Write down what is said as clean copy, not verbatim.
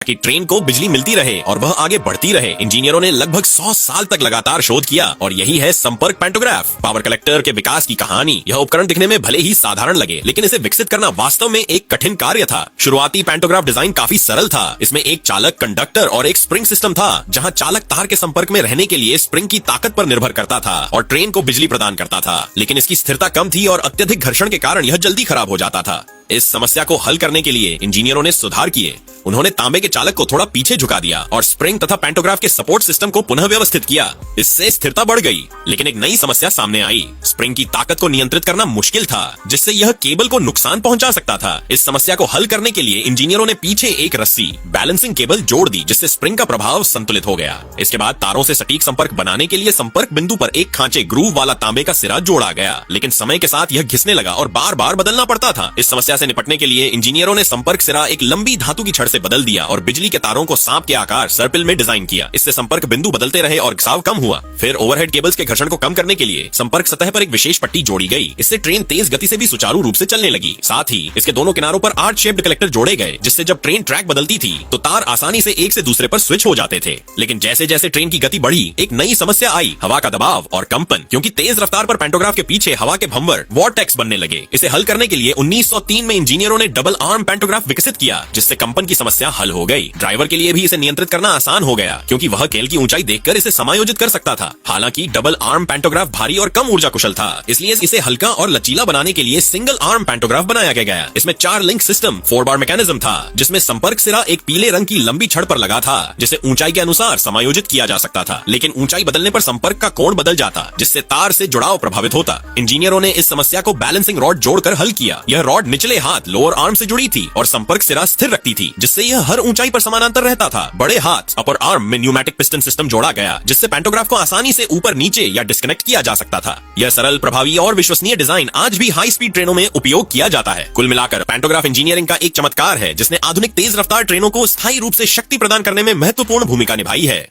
कि ट्रेन को बिजली मिलती रहे और वह आगे बढ़ती रहे। इंजीनियरों ने लगभग 100 साल तक लगातार शोध किया और यही है संपर्क पैंटोग्राफ, पावर कलेक्टर के विकास की कहानी। यह उपकरण दिखने में भले ही साधारण लगे, लेकिन इसे विकसित करना वास्तव में एक कठिन कार्य था। शुरुआती पैंटोग्राफ डिजाइन काफी सरल था। इसमें एक चालक, कंडक्टर और एक स्प्रिंग सिस्टम था, जहां चालक तार के संपर्क में रहने के लिए स्प्रिंग की ताकत पर निर्भर करता था और ट्रेन को बिजली प्रदान करता था। लेकिन इसकी स्थिरता कम थी और अत्यधिक घर्षण के कारण यह जल्दी खराब हो जाता था। इस समस्या को हल करने के लिए इंजीनियरों ने सुधार किए। उन्होंने तांबे के चालक को थोड़ा पीछे झुका दिया और स्प्रिंग तथा पैंटोग्राफ के सपोर्ट सिस्टम को पुनः व्यवस्थित किया। इससे स्थिरता बढ़ गई, लेकिन एक नई समस्या सामने आई। स्प्रिंग की ताकत को नियंत्रित करना मुश्किल था, जिससे यह केबल को नुकसान पहुंचा सकता था। इस समस्या को हल करने के लिए इंजीनियरों ने पीछे एक रस्सी, बैलेंसिंग केबल जोड़ दी, जिससे स्प्रिंग का प्रभाव संतुलित हो गया। इसके बाद तारों से सटीक संपर्क बनाने के लिए संपर्क बिंदु पर एक खांचे, ग्रूव वाला तांबे का सिरा जोड़ा गया। लेकिन समय के साथ यह घिसने लगा और बार बार बदलना पड़ता था। इस समस्या से निपटने के लिए इंजीनियरों ने संपर्क सिरा एक लंबी धातु की छड़ से बदल दिया और बिजली के तारों को सांप के आकार, सर्पिल में डिजाइन किया। इससे संपर्क बिंदु बदलते रहे और घिसाव कम हुआ। फिर ओवरहेड केबल्स के घर्षण को कम करने के लिए संपर्क सतह पर एक विशेष पट्टी जोड़ी गई। इससे ट्रेन तेज गति से भी सुचारू रूप से चलने लगी। साथ ही इसके दोनों किनारों पर आर्च शेप्ड कलेक्टर जोड़े गए, जिससे जब ट्रेन ट्रैक बदलती थी तो तार आसानी से एक से दूसरे पर स्विच हो जाते थे। लेकिन जैसे जैसे ट्रेन की गति बढ़ी, एक नई समस्या आई, हवा का दबाव और कंपन। क्योंकि तेज रफ्तार पर पैंटोग्राफ के पीछे हवा के भंवर, वॉर्टेक्स बनने लगे। इसे हल करने के लिए 1903 में इंजीनियरों ने डबल आर्म पैंटोग्राफ विकसित किया, जिससे कंपन की समस्या हल हो गई। ड्राइवर के लिए भी इसे नियंत्रित करना आसान हो गया, क्योंकि वह केल की ऊंचाई देखकर इसे समायोजित कर सकता था। हालांकि डबल आर्म पैंटोग्राफ भारी और कम ऊर्जा कुशल था, इसलिए इसे हल्का और लचीला बनाने के लिए सिंगल आर्म पैंटोग्राफ बनाया गया। इसमें 4 लिंक सिस्टम, 4 बार मैकेनिज्म था, जिसमें संपर्क सिरा एक पीले रंग की लंबी छड़ पर लगा था, जिसे ऊंचाई के अनुसार समायोजित किया जा सकता था। लेकिन ऊंचाई बदलने पर संपर्क का कोण बदल जाता, जिससे तार से जुड़ाव प्रभावित होता। इंजीनियरों ने इस समस्या को बैलेंसिंग रॉड जोड़कर हल किया। यह रॉड निचले हाथ, लोअर आर्म से जुड़ी थी और संपर्क सिरा स्थिर रखती थी, जिससे यह हर ऊंचाई पर समानांतर रहता था। बड़े हाथ, अपर आर्म में न्यूमैटिक पिस्टन सिस्टम जोड़ा गया, जिससे पैंटोग्राफ को आसानी से ऊपर, नीचे या डिस्कनेक्ट किया जा सकता था। यह सरल, प्रभावी और विश्वसनीय डिजाइन आज भी हाई स्पीड ट्रेनों में उपयोग किया जाता है। कुल मिलाकर पैंटोग्राफ इंजीनियरिंग का एक चमत्कार है, जिसने आधुनिक तेज रफ्तार ट्रेनों को स्थायी रूप से शक्ति प्रदान करने में महत्वपूर्ण भूमिका निभाई है।